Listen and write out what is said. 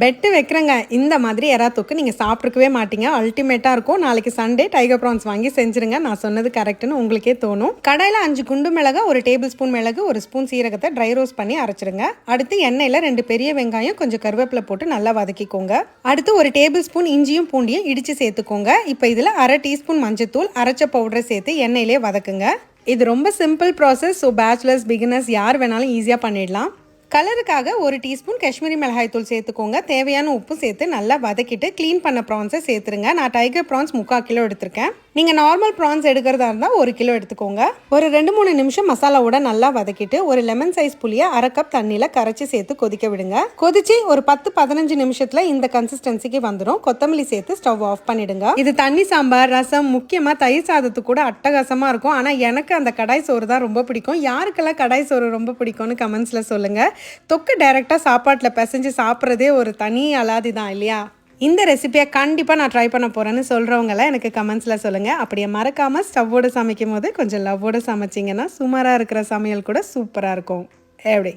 Bed வைக்கிறேங்க. இந்த மாதிரி எறா தொக்கு நீங்கள் சாப்பிட்ருக்கவே மாட்டீங்க. அல்டிமேட்டாக இருக்கும். நாளைக்கு சண்டே டைகர் ப்ரான்ஸ் வாங்கி செஞ்சுருங்க. நான் சொன்னது கரெக்டுன்னு உங்களுக்கே தோணும். கடாயில் 5 குண்டு மிளகா, 1 டேபிள் ஸ்பூன் மிளகு, 1 ஸ்பூன் சீரகத்தை ட்ரை ரோஸ்ட் பண்ணி அரைச்சிடுங்க. அடுத்து எண்ணெயில் 2 பெரிய வெங்காயம், கொஞ்சம் கருவேப்பிலை போட்டு நல்லா வதக்கிக்கோங்க. அடுத்து 1 டேபிள் ஸ்பூன் இஞ்சியும் பூண்டியும் இடித்து சேர்த்துக்கோங்க. இப்போ இதில் 1/2 டீஸ்பூன் மஞ்சத்தூள், அரைச்ச பவுடரை சேர்த்து எண்ணெயிலே வதக்குங்க. இது ரொம்ப simple process. So bachelors, beginners யார் வேணாலும் ஈஸியாக பண்ணிடலாம். கலருக்காக 1 டீஸ்பூன் காஷ்மீரி மிளகாய் தூள் சேர்த்துக்கோங்க. தேவையான உப்பு சேர்த்து நல்லா வதக்கிட்டு க்ளீன் பண்ண ப்ரான்ஸை சேர்த்துருங்க. நான் டைகர் ப்ரான்ஸ் 3/4 கிலோ எடுத்திருக்கேன். நீங்கள் நார்மல் ப்ரான்ஸ் எடுக்கிறதா இருந்தால் 1 கிலோ எடுத்துக்கோங்க. ஒரு 2-3 நிமிஷம் மசாலாவோட நல்லா வதக்கிட்டு ஒரு லெமன் சைஸ் புளியை 1/2 கப் தண்ணியில் கரைச்சி சேர்த்து கொதிக்க விடுங்க. கொதிச்சு ஒரு 10-15 நிமிஷத்தில் இந்த கன்சிஸ்டன்சிக்கு வந்துடும். கொத்தமல்லி சேர்த்து ஸ்டவ் ஆஃப் பண்ணிடுங்க. இது தண்ணி சாம்பார், ரசம், முக்கியமாக தயிர் சாதத்துக்கு கூட அட்டகாசமாக இருக்கும். ஆனால் எனக்கு அந்த கடாய் சோறு தான் ரொம்ப பிடிக்கும். யாருக்கெல்லாம் கடாய் சோறு ரொம்ப பிடிக்கும்னு கமெண்ட்ஸில் சொல்லுங்கள். தொக்கு டைரெக்டாக சாப்பாட்டில் பிசைஞ்சு சாப்பிட்றதே ஒரு தனி அலாதி தான் இல்லையா? இந்த ரெசிபியை கண்டிப்பாக நான் ட்ரை பண்ண போகிறேன்னு சொல்கிறவங்களாம் எனக்கு கமெண்ட்ஸில் சொல்லுங்கள். அப்படியே மறக்காமல் ஸ்டவ்வோடு சமைக்கும் போது கொஞ்சம் லவ்வோடு சமைச்சிங்கன்னா சுமாராக இருக்கிற சமையல் கூட சூப்பராக இருக்கும். எப்படி?